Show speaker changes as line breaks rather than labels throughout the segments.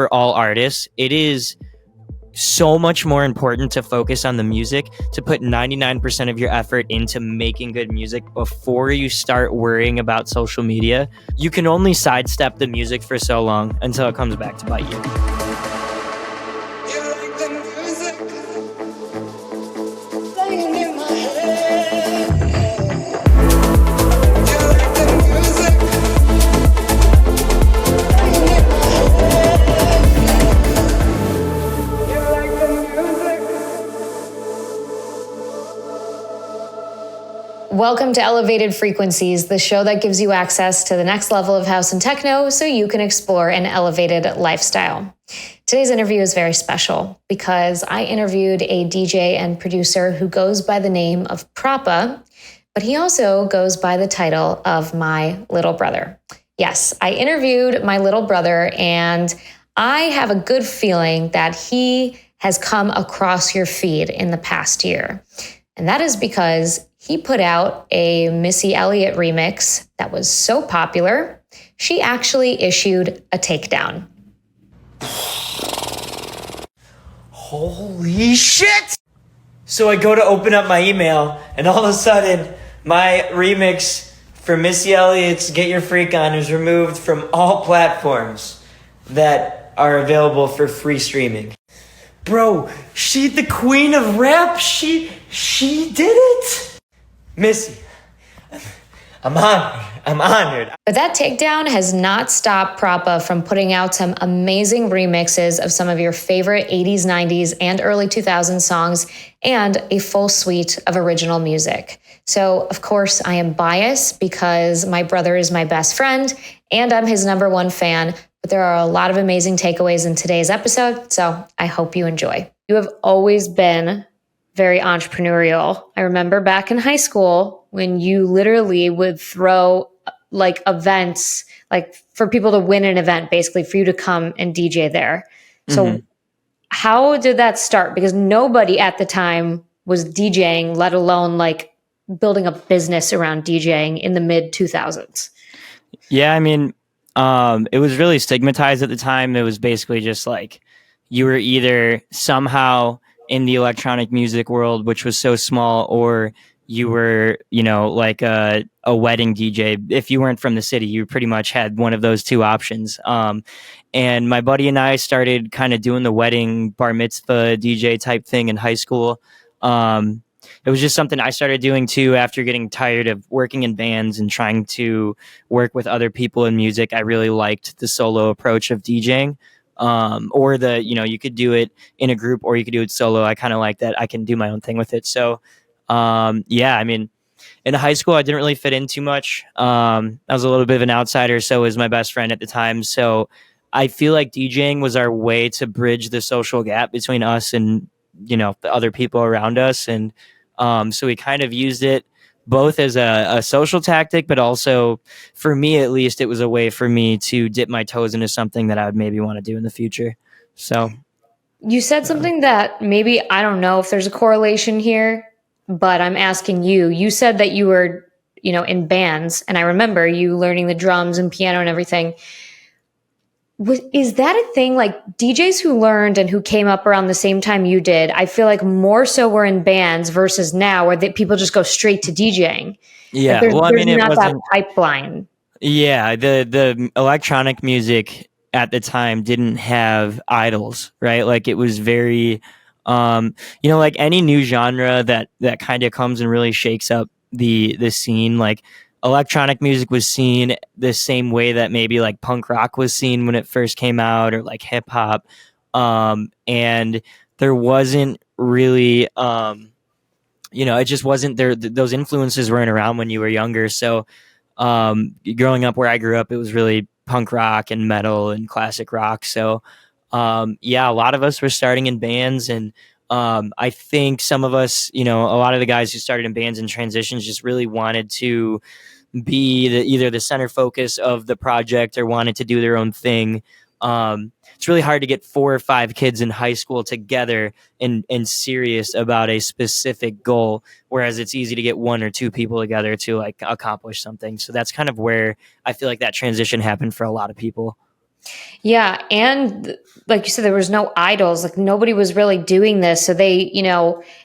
for all artists, it is so much more important to focus on the music, to put 99% of your effort into making good music before you start worrying about social media. You can only sidestep the music for so long until it comes back to bite you.
Welcome to Elevated Frequencies, the show that gives you access to the next level of house and techno so you can explore an elevated lifestyle. Today's interview is very special because I interviewed a DJ and producer who goes by the name of Proppa, but he also goes by the title of my little brother. Yes, I interviewed my little brother, and I have a good feeling that he has come across your feed in the past year. And that is because he put out a Missy Elliott remix that was so popular, she actually issued a takedown.
Holy shit! So I go to open up my email, and all of a sudden, my remix for Missy Elliott's Get Your Freak On is removed from all platforms that are available for free streaming. Bro, she the queen of rap. She did it. Missy, I'm honored.
But that takedown has not stopped Proppa from putting out some amazing remixes of some of your favorite 80s, 90s, and early 2000s songs, and a full suite of original music. So, of course, I am biased because my brother is my best friend, and I'm his number one fan. But there are a lot of amazing takeaways in today's episode, so I hope you enjoy. You have always been very entrepreneurial. I remember back in high school when you literally would throw like events, like for people to win an event, basically for you to come and DJ there. So how did that start? Because nobody at the time was DJing, let alone like building a business around DJing in the mid 2000s.
Yeah, I mean, it was really stigmatized at the time. It was basically just like you were either somehow in the electronic music world, which was so small, or you were, like a wedding DJ. If you weren't from the city, you pretty much had one of those two options. And my buddy and I started kind of doing the wedding bar mitzvah DJ type thing in high school. It was just something I started doing too after getting tired of working in bands and trying to work with other people in music. I really liked the solo approach of DJing. Or you could do it in a group or you could do it solo. I kind of like that. I can do my own thing with it. So, I mean, in high school, I didn't really fit in too much. I was a little bit of an outsider. So was my best friend at the time. So I feel like DJing was our way to bridge the social gap between us and, the other people around us. And, so we kind of used it both as a social tactic, but also for me, at least, it was a way for me to dip my toes into something that I would maybe want to do in the future. So
you said something that maybe, I don't know if there's a correlation here, but I'm asking you. You said that you were, in bands, and I remember you learning the drums and piano and everything. Is that a thing? Like DJs who learned and who came up around the same time you did, I feel like more so were in bands versus now where people just go straight to DJing.
Yeah.
Like
well, I mean,
it
wasn't
that pipeline.
Yeah. The electronic music at the time didn't have idols, right? Like it was very, like any new genre that kind of comes and really shakes up the scene. Like electronic music was seen the same way that maybe like punk rock was seen when it first came out, or like hip hop. And there wasn't really, it just wasn't there. Those influences weren't around when you were younger. So, growing up where I grew up, it was really punk rock and metal and classic rock. So, a lot of us were starting in bands, and I think some of us, a lot of the guys who started in bands and transitions just really wanted to be either the center focus of the project or wanted to do their own thing. It's really hard to get 4 or 5 kids in high school together and serious about a specific goal, whereas it's easy to get 1 or 2 people together to like accomplish something. So that's kind of where I feel like that transition happened for a lot of people.
Yeah. And like you said, there was no idols. Like nobody was really doing this. So they,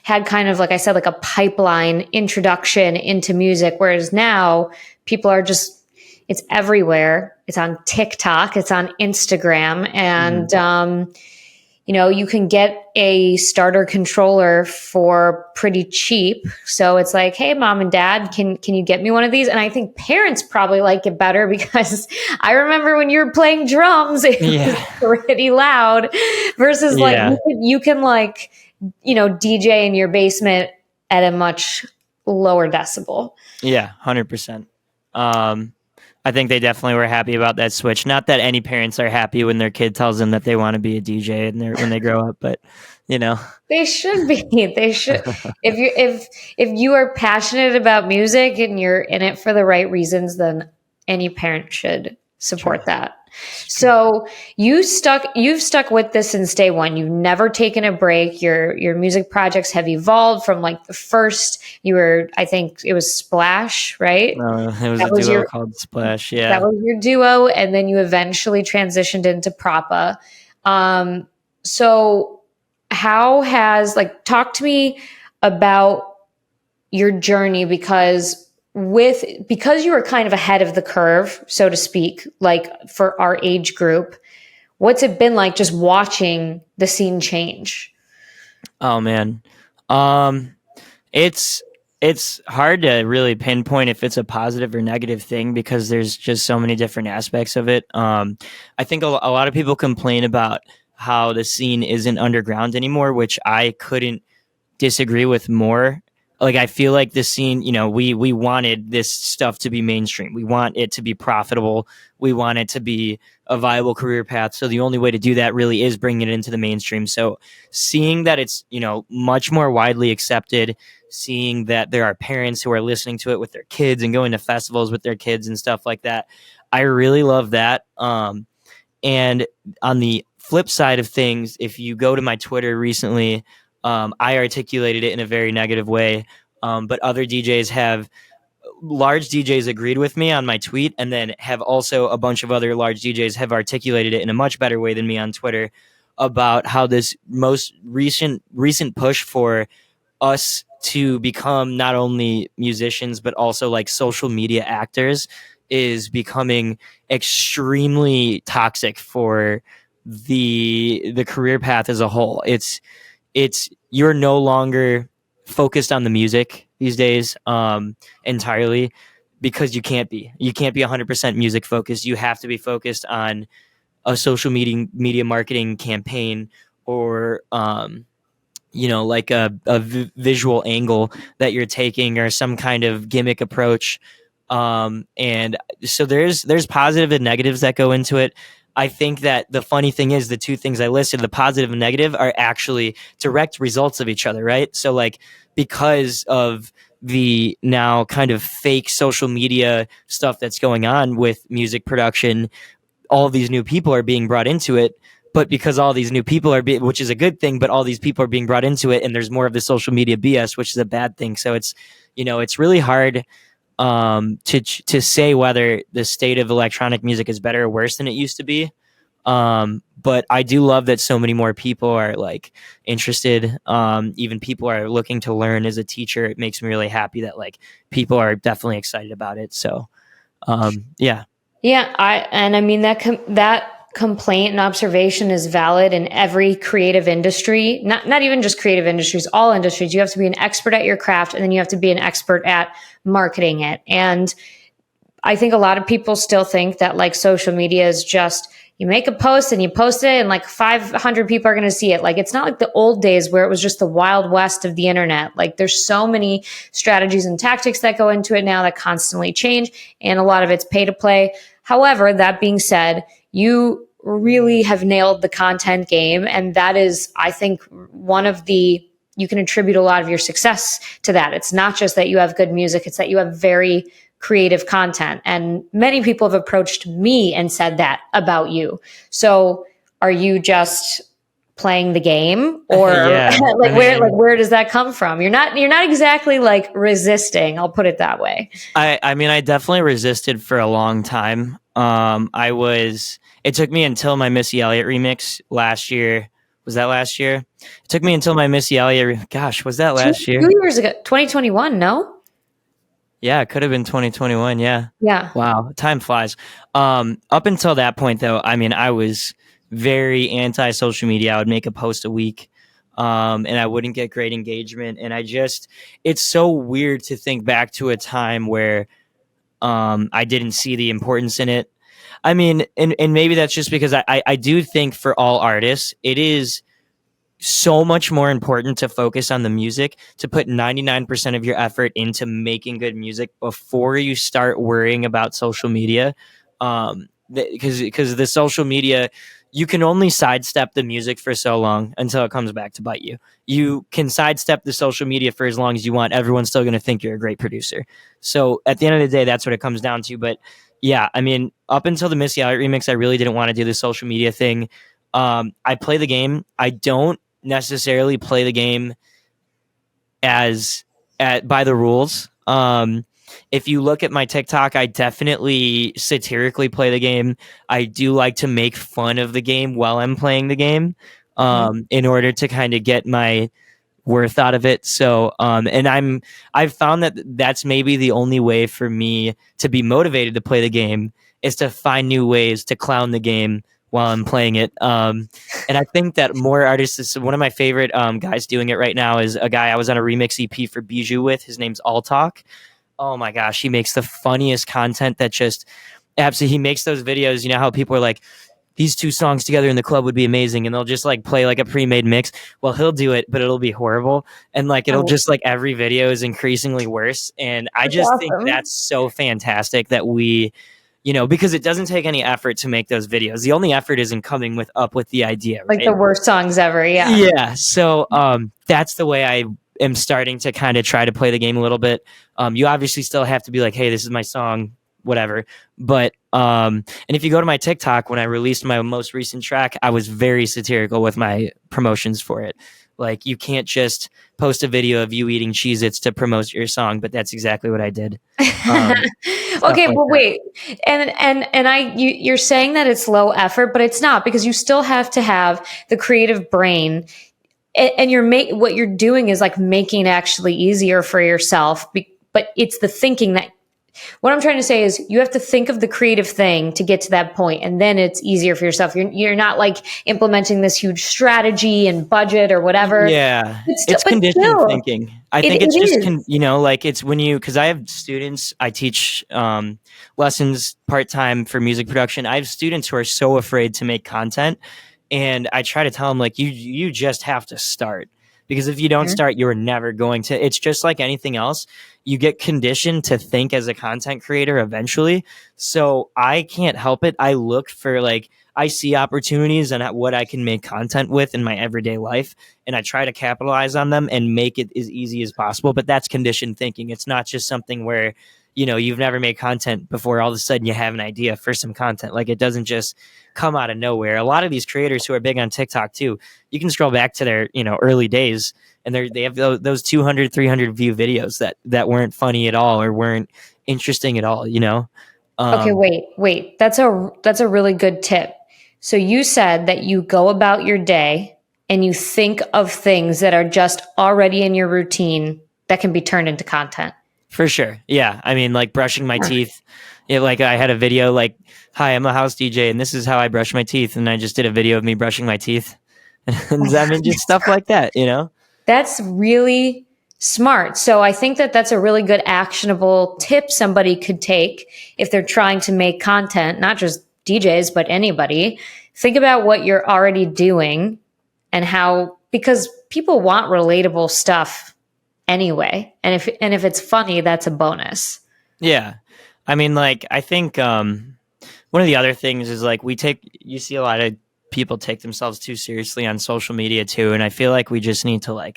had kind of, like I said, like a pipeline introduction into music. Whereas now people are just, it's everywhere. It's on TikTok, it's on Instagram. And,
Mhm.
you can get a starter controller for pretty cheap. So it's like, hey, mom and dad, can you get me one of these? And I think parents probably like it better because I remember when you were playing drums, it was
Yeah.
pretty loud versus like
Yeah.
you can like, DJ in your basement at a much lower decibel.
Yeah, 100%. Um, I think they definitely were happy about that switch. Not that any parents are happy when their kid tells them that they want to be a DJ and when they grow up, but you know.
They should be. They should. If you are passionate about music and you're in it for the right reasons, then any parent should
It's true.
support that.
It's true.
So you've stuck with this since day one. You've never taken a break. Your music projects have evolved from like the first you were, I think it was Splash, right?
It was
That
a
was
duo
your
called Splash.
that
Yeah.
was your duo, and then you eventually transitioned into Proppa. So how has like talk to me about your journey because you were kind of ahead of the curve, so to speak, like for our age group. What's it been like just watching the scene change?
Oh man. Um, it's it's hard to really pinpoint if it's a positive or negative thing because there's just so many different aspects of it. I think a lot of people complain about how the scene isn't underground anymore, which I couldn't disagree with more. Like I feel like the scene, we wanted this stuff to be mainstream. We want it to be profitable. We want it to be a viable career path. So the only way to do that really is bringing it into the mainstream. So seeing that it's, much more widely accepted, seeing that there are parents who are listening to it with their kids and going to festivals with their kids and stuff like that. I really love that. And on the flip side of things, if you go to my Twitter recently, I articulated it in a very negative way. But other large DJs agreed with me on my tweet, and then have also a bunch of other large DJs have articulated it in a much better way than me on Twitter about how this most recent push for us to become not only musicians but also like social media actors is becoming extremely toxic for the career path as a whole. It's you're no longer focused on the music these days entirely because you can't be 100% music focused. You have to be focused on a social media marketing campaign or like a visual angle that you're taking or some kind of gimmick approach. And so there's positive and negatives that go into it. I think that the funny thing is the two things I listed, the positive and negative, are actually direct results of each other, right? So like because of the now kind of fake social media stuff that's going on with music production, all these new people are being brought into it. But because all these new people which is a good thing, but all these people are being brought into it, and there's more of the social media BS, which is a bad thing. So it's really hard to say whether the state of electronic music is better or worse than it used to be. But I do love that so many more people are like interested. Even people are looking to learn. As a teacher, it makes me really happy that like people are definitely excited about it. So yeah.
Yeah, I mean that complaint and observation is valid in every creative industry. Not even just creative industries, all industries. You have to be an expert at your craft, and then you have to be an expert at marketing it. And I think a lot of people still think that like social media is just you make a post and you post it and like 500 people are going to see it. Like it's not like the old days where it was just the wild west of the internet. Like there's so many strategies and tactics that go into it now that constantly change, and a lot of it's pay to play. However, that being said, you really have nailed the content game, and that is, I think, you can attribute a lot of your success to that. It's not just that you have good music, it's that you have very creative content. And many people have approached me and said that about you. So are you just playing the game, or
Yeah, I
like
mean,
where does that come from? You're not exactly like resisting, I'll put it that way.
I mean, I definitely resisted for a long time. It took me until my Missy Elliott remix last year. Was that last year? It took me until my Missy Elliott. Gosh, was that
two,
last year?
2 years ago, 2021. No.
Yeah, it could have been 2021. Yeah.
Yeah.
Wow, time flies. Up until that point, though, I mean, I was very anti social media. I would make a post a week, and I wouldn't get great engagement. And it's so weird to think back to a time where I didn't see the importance in it. I mean, and maybe that's just because I do think for all artists, it is so much more important to focus on the music, to put 99% of your effort into making good music before you start worrying about social media. Because the social media, you can only sidestep the music for so long until it comes back to bite you. You can sidestep the social media for as long as you want. Everyone's still going to think you're a great producer. So at the end of the day, that's what it comes down to. But yeah, I mean, up until the Missy Elliott remix, I really didn't want to do the social media thing. I play the game. I don't necessarily play the game as at by the rules. If you look at my TikTok, I definitely satirically play the game. I do like to make fun of the game while I'm playing the game,
Mhm.
in order to kind of get my worth out of it. So, I've found that that's maybe the only way for me to be motivated to play the game is to find new ways to clown the game while I'm playing it. And I think that more artists, one of my favorite guys doing it right now is a guy I was on a remix EP for Bijou with. His name's All Talk. Oh my gosh, he makes the funniest content that just absolutely, he makes those videos. You know how people are like, these two songs together in the club would be amazing, and they'll just like play like a pre-made mix. Well, he'll do it, but it'll be horrible, and like it'll
Oh,
just like every video is increasingly worse. And I
that's
just think
awesome.
that's so fantastic that we, because it doesn't take any effort to make those videos. The only effort is in coming with up with the idea,
Like the
right?
worst songs ever. Yeah.
Yeah. So that's the way I am starting to kind of try to play the game a little bit. You obviously still have to be like, hey, this is my song, whatever. But and if you go to my TikTok, when I released my most recent track, I was very satirical with my promotions for it. Like you can't just post a video of you eating Cheez-Its to promote your song, but that's exactly what I did. Stuff
Okay,
like
well,
that.
wait, you're saying that it's low effort, but it's not, because you still have to have the creative brain, and what you're doing is like making it actually easier for yourself. But it's the thinking that, what I'm trying to say is, you have to think of the creative thing to get to that point, and then it's easier for yourself. You're not like implementing this huge strategy and budget or whatever.
Yeah, it's
But
conditioned
still,
thinking. I
it
think it's just
is.
like it's when you, because I have students, I teach lessons part time for music production. I have students who are so afraid to make content, and I try to tell them like you just have to start, because if you don't
Mhm.
start, you're never going to. It's just like anything else. You get conditioned to think as a content creator eventually. So I can't help it. I look for like, I see opportunities and what I can make content with in my everyday life, and I try to capitalize on them and make it as easy as possible. But that's conditioned thinking. It's not just something where, you've never made content before. All of a sudden you have an idea for some content. Like it doesn't just come out of nowhere. A lot of these creators who are big on TikTok too, you can scroll back to their, early days, and they have those 200, 300 view videos that weren't funny at all or weren't interesting at all.
Okay,
Um,
wait. That's a really good tip. So you said that you go about your day and you think of things that are just already in your routine that can be turned into content.
For sure. Yeah. I mean, like brushing my teeth. Yeah, like I had a video like, hi, I'm a house DJ and this is how I brush my teeth. And I just did a video of me brushing my teeth. And I mean, just stuff like that.
That's really smart. So I think that that's a really good actionable tip somebody could take if they're trying to make content, not just DJs, but anybody. Think about what you're already doing and how, because people want relatable stuff anyway. And if it's funny, that's a bonus.
Yeah. I mean, like, I think one of the other things is like you see a lot of people take themselves too seriously on social media too. And I feel like we just need to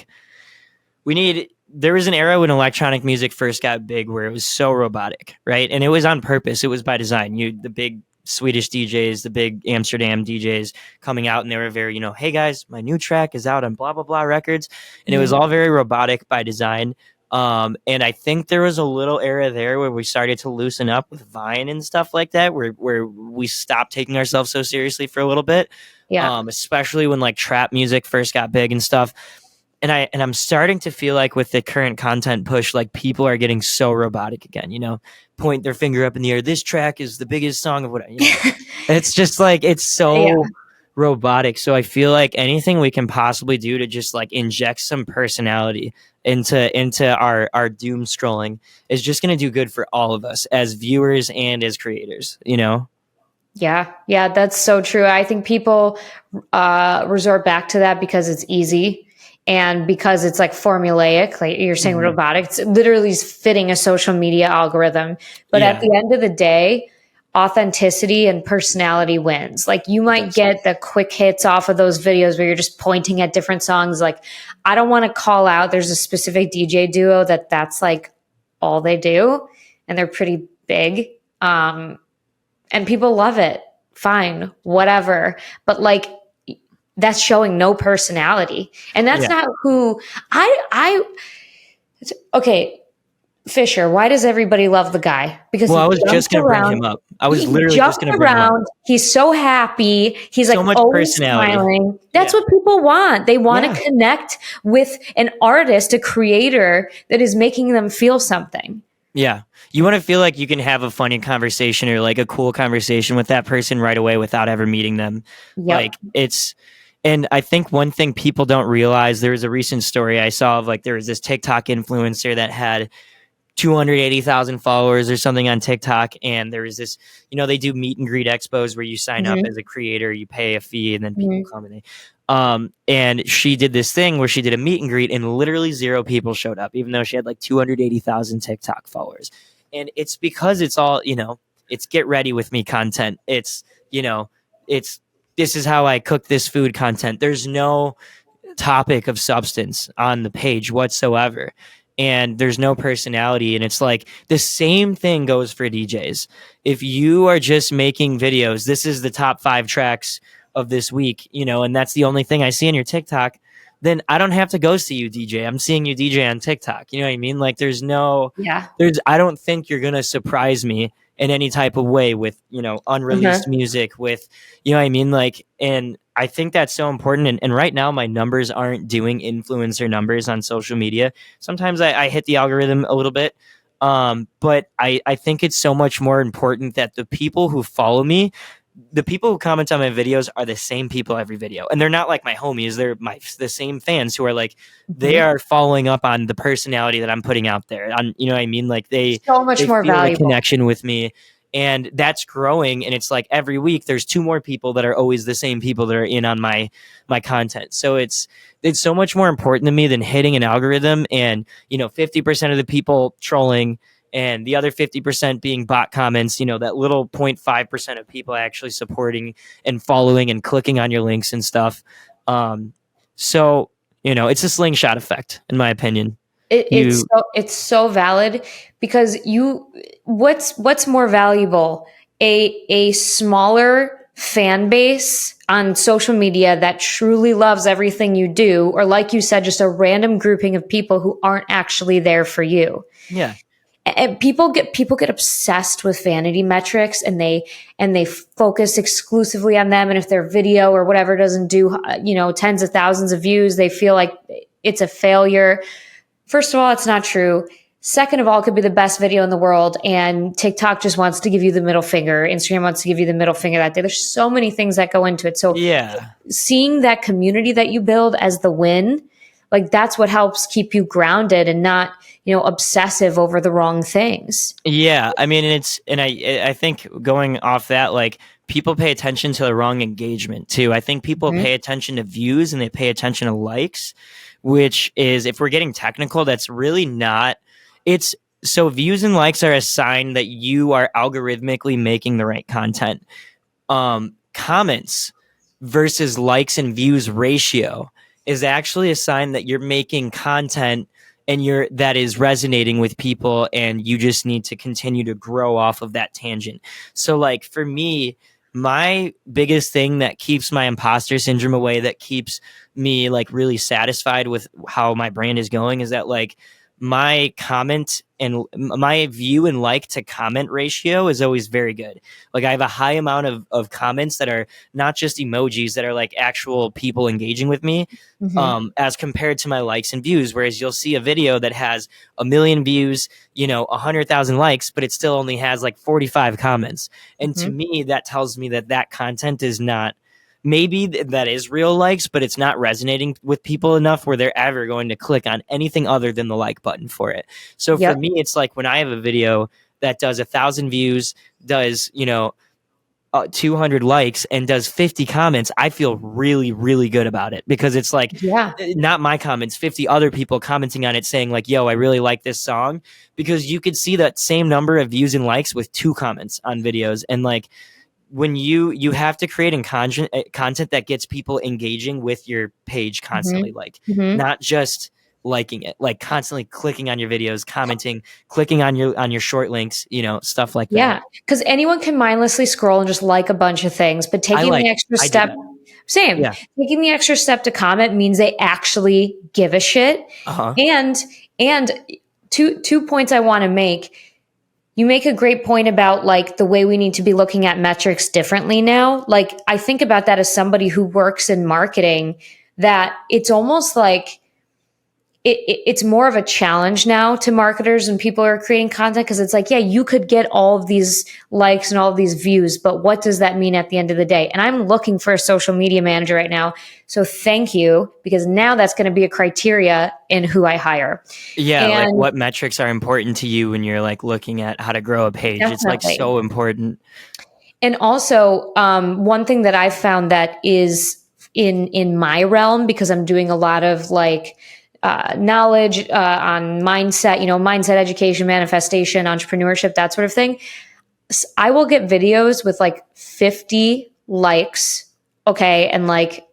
there was an era when electronic music first got big where it was so robotic, right? And it was on purpose. It was by design. The big Swedish DJs, the big Amsterdam DJs coming out, and they were very, hey guys, my new track is out on blah blah blah records, and it was
Mhm.
all very robotic by design. And I think there was a little era there where we started to loosen up with Vine and stuff like that, where we stopped taking ourselves so seriously for a little bit.
Yeah.
Especially when like trap music first got big and stuff. And I'm starting to feel like with the current content push, like people are getting so robotic again, point their finger up in the air. This track is the biggest song of what, it's just like, it's
Yeah.
so robotic. So I feel like anything we can possibly do to just like inject some personality into our doom scrolling is just going to do good for all of us as viewers and as creators.
Yeah, yeah, that's so true. I think people resort back to that because it's easy and because it's like formulaic, like you're saying,
Mhm.
robotic. It's literally fitting a social media algorithm. But at
Yeah,
the end of the day, authenticity and personality wins. Like you
it
might
does.
get the quick hits off of those videos where you're just pointing at different songs. Like I don't want to call out. There's a specific DJ duo that's like all they do, and they're pretty big. And people love it. Fine, whatever. But like that's showing no personality. And that's
Yeah.
not who I okay, Fisher, why does everybody love the guy? Because
Well,
he
I was
jumps
just going to bring
around.
him up. I was
He
literally just
jumps
going to bring him up.
around. He's so happy. He's
So
like
much
always
personality.
smiling. That's
Yeah.
what people want. They want
Yeah.
to connect with an artist, a creator that is making them feel something.
Yeah. You want to feel like you can have a funny conversation or like a cool conversation with that person right away without ever meeting them.
Yep.
Like and I think one thing people don't realize, there was a recent story I saw of like, there was this TikTok influencer that had 280,000 followers or something on TikTok. And there was this, they do meet and greet expos where you sign up
Mm-hmm.
as a creator, you pay a fee, and then people
Mm-hmm.
come and she did this thing where she did a meet and greet and literally zero people showed up, even though she had like 280,000 TikTok followers. And it's because it's all, it's get ready with me content. It's this is how I cook this food content. There's no topic of substance on the page whatsoever, and there's no personality. And it's like the same thing goes for DJs. If you are just making videos, this is the top 5 tracks of this week, and that's the only thing I see on your TikTok, then I don't have to go see you DJ. I'm seeing you DJ on TikTok. You know what I mean? Like
Yeah.
I don't think you're going to surprise me in any type of way with,
Uh-huh.
unreleased music, with, you know what I mean? Like, and I think that's so important. And right now my numbers aren't doing influencer numbers on social media. Sometimes I hit the algorithm a little bit. But I think it's so much more important that the people who follow me, the people who comment on my videos, are the same people every video, and they're not like my homies. They're the same fans who are like, they
Mhm.
are following up on the personality that I'm putting out there. On, you know what I mean? Like
So much
they
more
feel the
valuable.
connection with me, and that's growing. And it's like every week there's 2 more people that are always the same people that are in on my content. So it's so much more important to me than hitting an algorithm and 50% of the people trolling and the other 50% being bot comments, that little 0.5% of people actually supporting and following and clicking on your links and stuff. So, it's a slingshot effect, in my opinion. You,
It's so valid because what's more valuable, a smaller fan base on social media that truly loves everything you do, or like you said, just a random grouping of people who aren't actually there for you.
yeah,
And people get obsessed with vanity metrics, and they focus exclusively on them. And if their video or whatever doesn't do tens of thousands of views, they feel like it's a failure. First of all, it's not true. Second of all, it could be the best video in the world, and TikTok just wants to give you the middle finger. Instagram wants to give you the middle finger that day. There's so many things that go into it. So
yeah.
seeing that community that you build as the win, like that's what helps keep you grounded and not, obsessive over the wrong things.
Yeah, I mean, I think going off that, like, people pay attention to the wrong engagement too. I think people
Mhm.
pay attention to views and they pay attention to likes, which is, if we're getting technical, that's really not. It's so views and likes are a sign that you are algorithmically making the right content. Comments versus likes and views ratio is actually a sign that you're making content and that is resonating with people, and you just need to continue to grow off of that tangent. So like for me, my biggest thing that keeps my imposter syndrome away, that keeps me like really satisfied with how my brand is going, is that like my comment and my view and like to comment ratio is always very good. Like I have a high amount of comments that are not just emojis, that are like actual people engaging with me,
Mm-hmm.
as compared to my likes and views. Whereas you'll see a video that has 1 million views, 100,000 likes, but it still only has like 45 comments. And to
Mm-hmm.
me, that tells me that that content is not, maybe that is real likes, but it's not resonating with people enough where they're ever going to click on anything other than the like button for it. So for
Yep.
me, it's like when I have a video that does 1,000 views, does 200 likes, and does 50 comments, I feel really, really good about it, because it's like
Yeah.
not my comments, 50 other people commenting on it saying like, yo, I really like this song. Because you could see that same number of views and likes with 2 comments on videos. And like when you have to create content that gets people engaging with your page constantly, like
Mm-hmm. Mm-hmm.
not just liking it, like constantly clicking on your videos, commenting, clicking on your short links, stuff like that.
Yeah, because anyone can mindlessly scroll and just like a bunch of things, but taking the extra
I do
step,
that.
same,
Yeah.
taking the extra step to comment means they actually give a shit.
Uh-huh.
And two points I want to make. You make a great point about like the way we need to be looking at metrics differently now. Like I think about that as somebody who works in marketing, that it's almost like it's more of a challenge now to marketers and people who are creating content, because it's like, yeah, you could get all of these likes and all of these views, but what does that mean at the end of the day? And I'm looking for a social media manager right now. So thank you, because now that's going to be a criteria in who I hire.
Yeah, like
And
what metrics are important to you when you're like looking at how to grow a page? It's like
definitely.
so important.
And also, one thing that I've found that is in my realm, because I'm doing a lot of like knowledge on mindset, mindset education, manifestation, entrepreneurship, that sort of thing. I will get videos with like 50 likes, okay, and like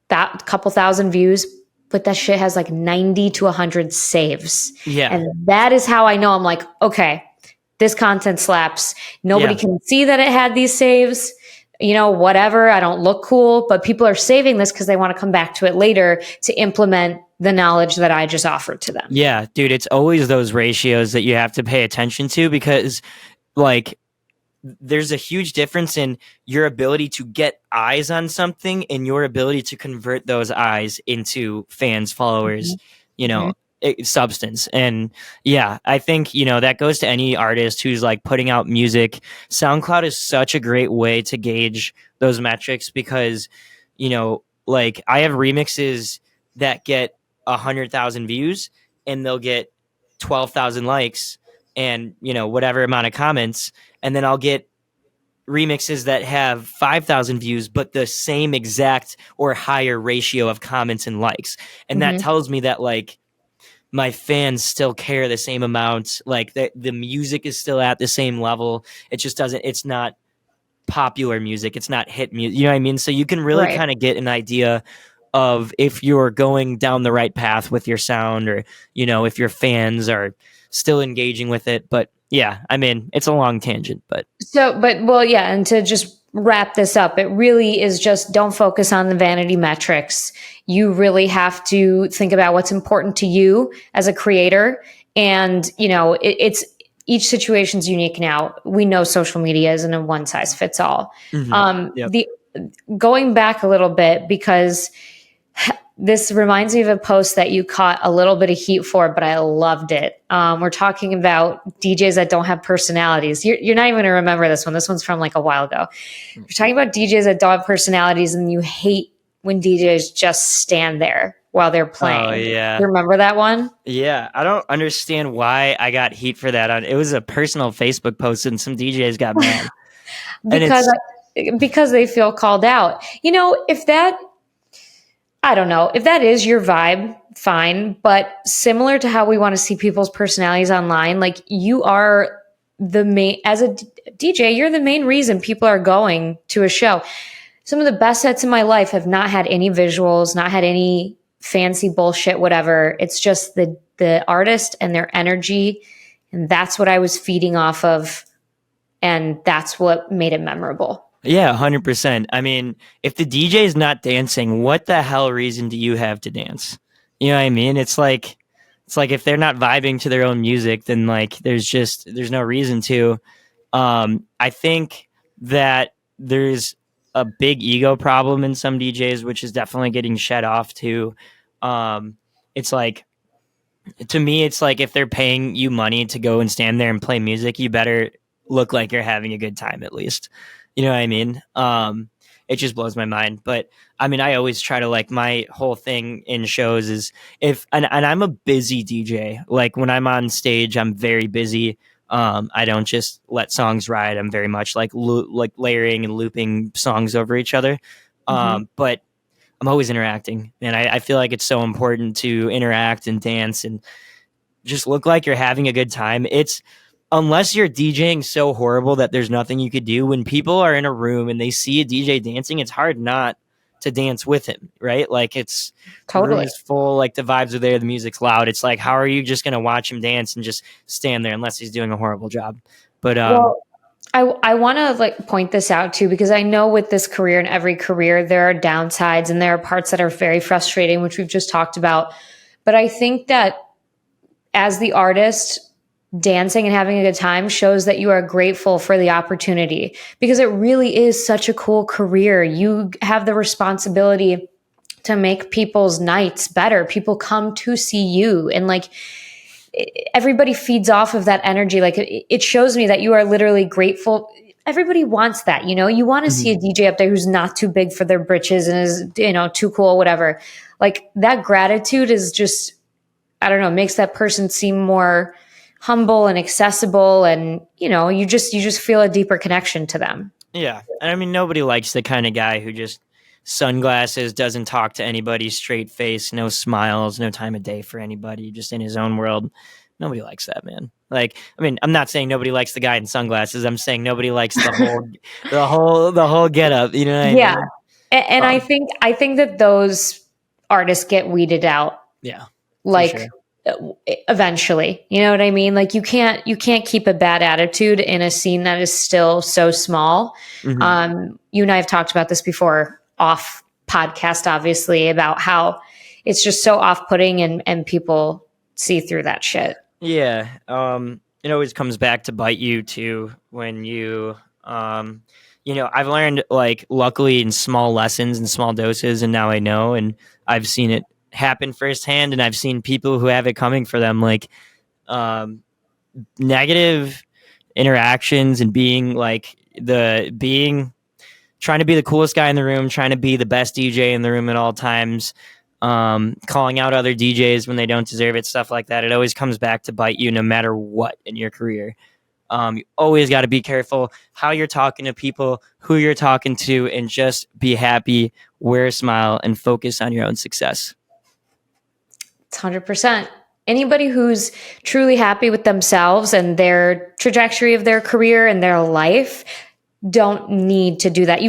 that couple thousand views, but that shit has like 90 to 100 saves.
Yeah.
And that is how I know. I'm like, okay, this content slaps. Nobody
Yeah.
can see that it had these saves, whatever. I don't look cool, but people are saving this because they want to come back to it later to implement the knowledge that I just offered to them.
Yeah, dude, it's always those ratios that you have to pay attention to, because like there's a huge difference in your ability to get eyes on something and your ability to convert those eyes into fans, followers, you
Mm-hmm.
know, substance. And yeah, I think, that goes to any artist who's like putting out music. SoundCloud is such a great way to gauge those metrics, because, like I have remixes that get 100,000 views, and they'll get 12,000 likes and, whatever amount of comments. And then I'll get remixes that have 5,000 views, but the same exact or higher ratio of comments and likes. And that
Mm-hmm.
tells me that like my fans still care the same amount. Like the music is still at the same level. It just doesn't, it's not popular music. It's not hit music. You know what I mean? So you can really
Right.
kind of get an idea of if you're going down the right path with your sound, or, if your fans are still engaging with it. But yeah, I mean, it's a long tangent, but
Well, yeah. And to just wrap this up, it really is just don't focus on the vanity metrics. You really have to think about what's important to you as a creator. And, it's each situation's unique now. We know social media isn't a one size fits all.
yep.
The Going back a little bit, because this reminds me of a post that you caught a little bit of heat for, but I loved it. We're talking about DJs that don't have personalities. You're not even going to remember this one. This one's from like a while ago. You're talking about DJs that don't have personalities, and you hate when DJs just stand there while they're
Oh
playing.
yeah.
You remember that one?
Yeah, I don't understand why I got heat for that. It was a personal Facebook post, and some DJs got mad. And
Because
it's
because they feel called out. If that, I don't know, if that is your vibe, fine. But similar to how we want to see people's personalities online, like you are the main, as a DJ, you're the main reason people are going to a show. Some of the best sets in my life have not had any visuals, not had any fancy bullshit, whatever. It's just the artist and their energy. And that's what I was feeding off of. And that's what made it memorable.
Yeah, 100%. I mean, if the DJ is not dancing, what the hell reason do you have to dance? You know what I mean? It's like if they're not vibing to their own music, then like there's no reason to. I think that there's a big ego problem in some DJs, which is definitely getting shed off too. It's like, to me, it's like if they're paying you money to go and stand there and play music, you better look like you're having a good time at least. You know what I mean? It just blows my mind. But I mean, I always try to, like, my whole thing in shows is and I'm a busy DJ. Like when I'm on stage, I'm very busy. I don't just let songs ride. I'm very much like like layering and looping songs over each other. But I'm always interacting, and I feel like it's so important to interact and dance and just look like you're having a good time. It's unless you're DJing so horrible that there's nothing you could do. When people are in a room and they see a DJ dancing, it's hard not to dance with him, right? Like the room
Totally.
is full, like the vibes are there, the music's loud. It's like, how are you just gonna watch him dance and just stand there unless he's doing a horrible job? But
Well, I want to like point this out too, because I know with this career and every career, there are downsides and there are parts that are very frustrating, which we've just talked about. But I think that as the artist, dancing and having a good time shows that you are grateful for the opportunity, because it really is such a cool career. You have the responsibility to make people's nights better. People come to see you, and like everybody feeds off of that energy. Like it shows me that you are literally grateful. Everybody wants that, you know. You want to see a
mhm.
DJ up there who's not too big for their britches and is, you know, too cool, whatever. Like that gratitude is just, I don't know, makes that person seem more humble and accessible, and you know, you just feel a deeper connection to them.
Yeah. And I mean, nobody likes the kind of guy who just sunglasses, doesn't talk to anybody, straight face, no smiles, no time of day for anybody, just in his own world. Nobody likes that, man. Like, I mean, I'm not saying nobody likes the guy in sunglasses. I'm saying nobody likes the whole get up. You know what I
Yeah.
mean?
And I
Um,
think that those artists get weeded out,
yeah, for
like
sure.
eventually. You know what I mean? Like you can't keep a bad attitude in a scene that is still so small.
Hmm.
You and I have talked about this before off podcast, obviously, about how it's just so off-putting, and people see through that shit.
Yeah. It always comes back to bite you too when I've learned, like, luckily in small lessons and small doses, and now I know, and I've seen it happen firsthand, and I've seen people who have it coming for them, like, um, negative interactions and being trying to be the coolest guy in the room, trying to be the best DJ in the room at all times, calling out other DJs when they don't deserve it, stuff like that. It always comes back to bite you no matter what in your career. You always got to be careful how you're talking to people, who you're talking to, and just be happy, wear a smile, and focus on your own success.
It's 100%. Anybody who's truly happy with themselves and their trajectory of their career and their life don't need to do that.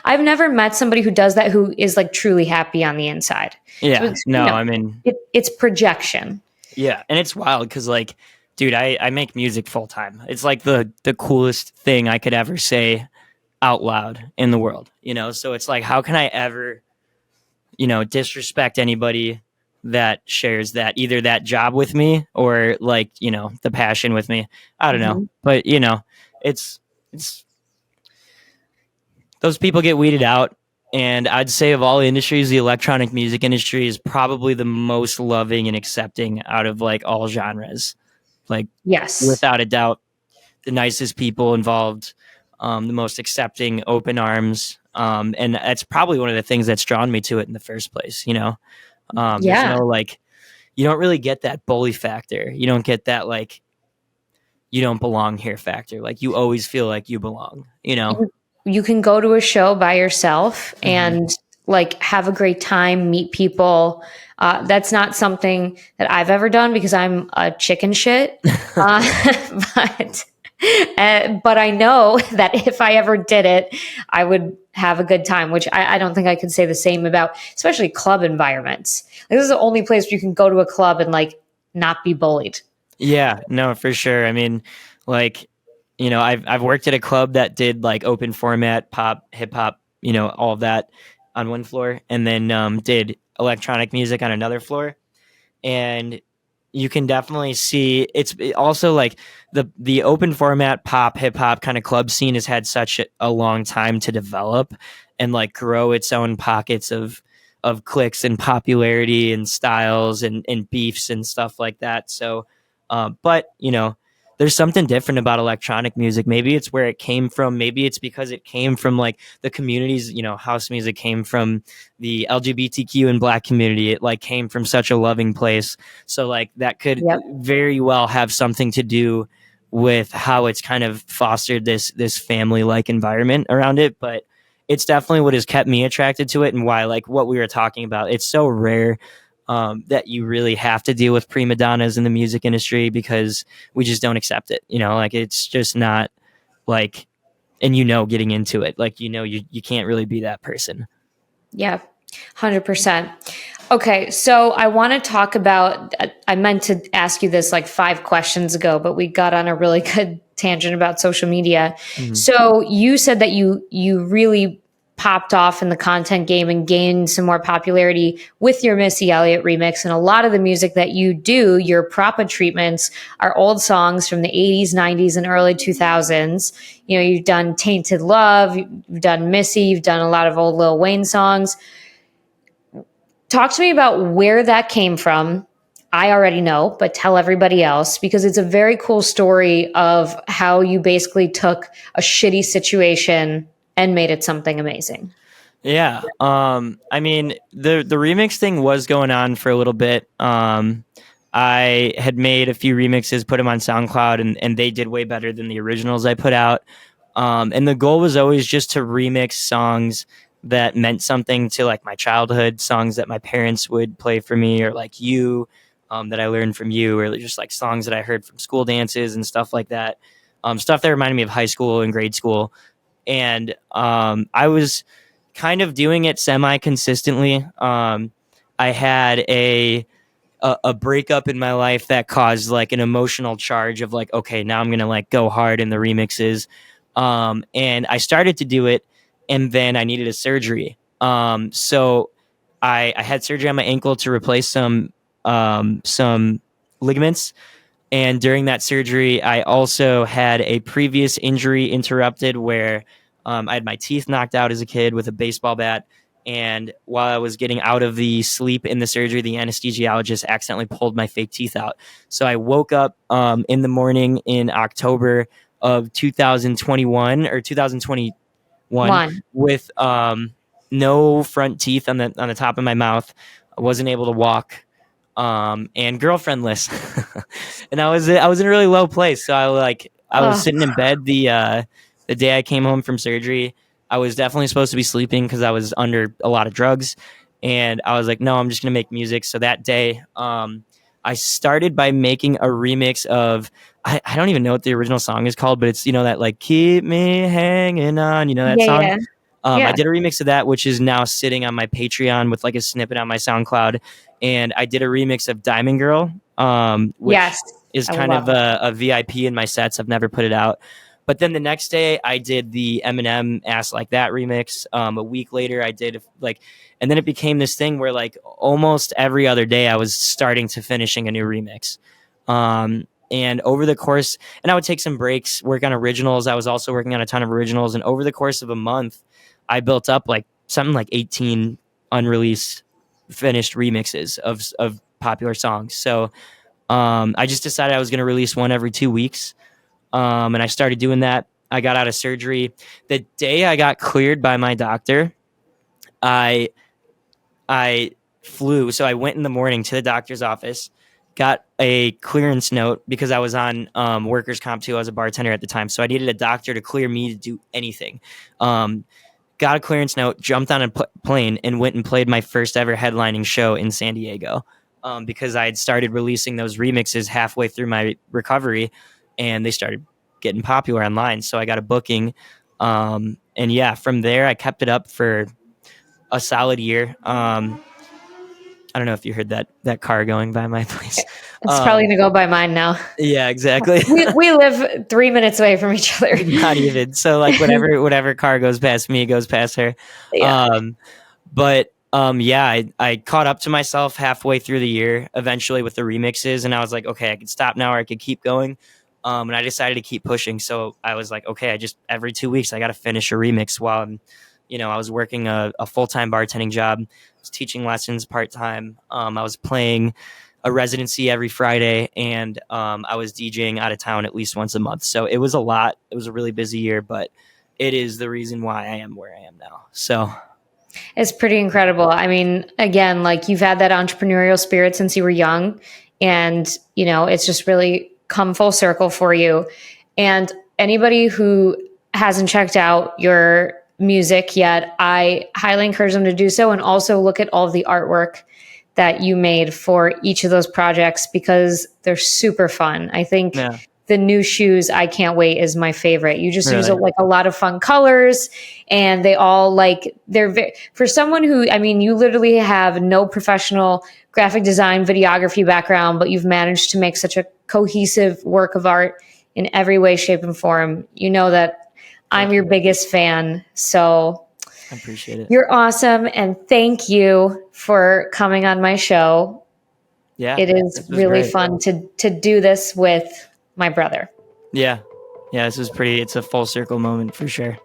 I've never met somebody who does that who is like truly happy on the inside. So
Yeah,
it's,
no, I mean,
it's projection.
yeah, and it's wild because, like, dude, I make music full time. It's like the coolest thing I could ever say out loud in the world, you know? So it's like, how can I ever, disrespect anybody that shares that, either that job with me or, like, the passion with me? I don't know.
Mhm.
But, it's those people get weeded out. And I'd say of all industries, the electronic music industry is probably the most loving and accepting out of, like, all genres. Like,
Yes.
without a doubt, the nicest people involved, the most accepting, open arms. And that's probably one of the things that's drawn me to it in the first place. There's
Yeah.
no, like, you don't really get that bully factor. You don't get that, like, you don't belong here factor. Like, you always feel like you belong.
You can go to a show by yourself
Hmm.
and like have a great time, meet people. That's not something that I've ever done because I'm a chicken shit. Uh, but but I know that if I ever did it, I would have a good time, which I don't think I could say the same about, especially club environments. Like, this is the only place where you can go to a club and like not be bullied.
Yeah, no, for sure. I mean, like, I've worked at a club that did like open format pop, hip hop, all of that on one floor, and then did electronic music on another floor. And you can definitely see also like the open format pop hip hop kind of club scene has had such a long time to develop and like grow its own pockets of clicks and popularity and styles and beefs and stuff like that. So but there's something different about electronic music. Maybe it's where it came from. Maybe it's because it came from like the communities. House music came from the LGBTQ and Black community. It like came from such a loving place. So like that could
Yep.
very well have something to do with how it's kind of fostered this family like environment around it. But it's definitely what has kept me attracted to it, and why, like what we were talking about, it's so rare that you really have to deal with prima donnas in the music industry, because we just don't accept it. Like it's just not like, and getting into it, like you can't really be that person.
Yeah, 100%. Okay, so I want to talk about, I meant to ask you this like 5 questions ago, but we got on a really good tangent about social media.
Mhm.
So you said that you really popped off in the content game and gained some more popularity with your Missy Elliott remix. And a lot of the music that you do, your Proppa treatments, are old songs from the 80s, 90s, and early 2000s. You've done Tainted Love, you've done Missy, you've done a lot of old Lil Wayne songs. Talk to me about where that came from. I already know, but tell everybody else, because it's a very cool story of how you basically took a shitty situation and made it something amazing.
Yeah. I mean, the remix thing was going on for a little bit. I had made a few remixes, put them on SoundCloud, and they did way better than the originals I put out. And the goal was always just to remix songs that meant something to like my childhood, songs that my parents would play for me, or like you, that I learned from you, or just like songs that I heard from school dances and stuff like that. Stuff that reminded me of high school and grade school. And I was kind of doing it semi consistently. I had a breakup in my life that caused like an emotional charge of like, okay, now I'm gonna like go hard in the remixes. And I started to do it, and then I needed a surgery. So I had surgery on my ankle to replace some ligaments. And during that surgery, I also had a previous injury interrupted where I had my teeth knocked out as a kid with a baseball bat. And while I was getting out of the sleep in the surgery, the anesthesiologist accidentally pulled my fake teeth out. So I woke up in the morning in October of 2021 or 2021
One.
with no front teeth on the top of my mouth. I wasn't able to walk, and girlfriendless. And I was in a really low place. So I was
Oh,
sitting in bed the day I came home from surgery. I was definitely supposed to be sleeping because I was under a lot of drugs, and I was like, no, I'm just gonna make music. So that day, I started by making a remix of, I don't even know what the original song is called, but it's that like keep me hanging on, that
yeah,
song.
yeah,
I
yeah.
did a remix of that, which is now sitting on my Patreon with like a snippet on my SoundCloud. And I did a remix of Diamond Girl, which
Yes,
is
I
kind
love
of
it.
a VIP in my sets. I've never put it out. But then the next day, I did the Eminem Ass Like That remix. A week later, I did like, and then it became this thing where like almost every other day, I was starting to finishing a new remix. And over the course, and I would take some breaks, work on originals. I was also working on a ton of originals. And over the course of a month, I built up like something like 18 unreleased finished remixes of popular songs. So I just decided I was going to release one every 2 weeks. And I started doing that. I got out of surgery. The day I got cleared by my doctor, I I flew. So I went in the morning to the doctor's office, got a clearance note because I was on workers' comp too. I was a bartender at the time. So I needed a doctor to clear me to do anything. Um, got a clearance note, jumped on a plane, and went and played my first ever headlining show in San Diego, because I had started releasing those remixes halfway through my recovery, and they started getting popular online. So I got a booking. And yeah, from there, I kept it up for a solid year. I don't know if you heard that car going by my place.
It's probably going to go by mine now.
Yeah, exactly.
We live 3 minutes away from each other.
Not even. So like whatever car goes past me goes past her.
Yeah.
But I caught up to myself halfway through the year eventually with the remixes, and I was like, okay, I could stop now or I could keep going. And I decided to keep pushing. So I was like, okay, I just every 2 weeks I got to finish a remix while I was working a full-time bartending job, I was teaching lessons part-time. I was playing a residency every Friday, and I was DJing out of town at least once a month. So it was a lot. It was a really busy year, but it is the reason why I am where I am now. So
it's pretty incredible. I mean, again, like you've had that entrepreneurial spirit since you were young, and it's just really come full circle for you. And anybody who hasn't checked out your music yet, I highly encourage them to do so, and also look at all of the artwork that you made for each of those projects because they're super fun. I think the new shoes, I Can't Wait, is my favorite. You just use a lot of fun colors, and they all for someone who, I mean, you literally have no professional graphic design, videography background, but you've managed to make such a cohesive work of art in every way, shape, and form. You know that I'm your biggest fan. So
I appreciate it.
You're awesome. And thank you for coming on my show.
Yeah.
It is really fun to do this with my brother.
Yeah. Yeah. It's a full circle moment for sure.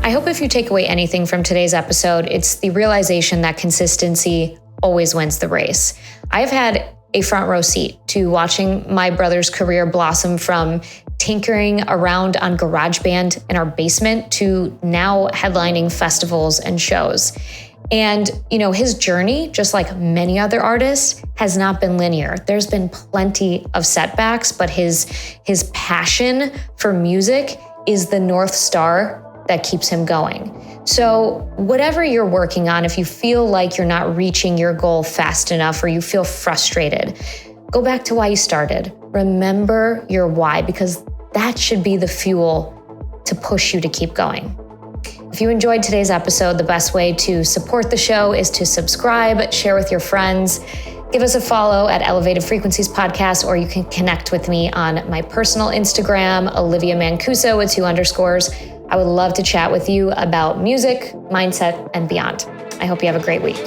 I hope if you take away anything from today's episode, it's the realization that consistency always wins the race. I've had a front row seat to watching my brother's career blossom from tinkering around on GarageBand in our basement to now headlining festivals and shows. And, his journey, just like many other artists, has not been linear. There's been plenty of setbacks, but his passion for music is the North Star that keeps him going. So whatever you're working on, if you feel like you're not reaching your goal fast enough or you feel frustrated, go back to why you started. Remember your why, because that should be the fuel to push you to keep going. If you enjoyed today's episode, the best way to support the show is to subscribe, share with your friends, give us a follow at Elevated Frequencies Podcast, or you can connect with me on my personal Instagram, Olivia Mancuso with 2 underscores. I would love to chat with you about music, mindset, and beyond. I hope you have a great week.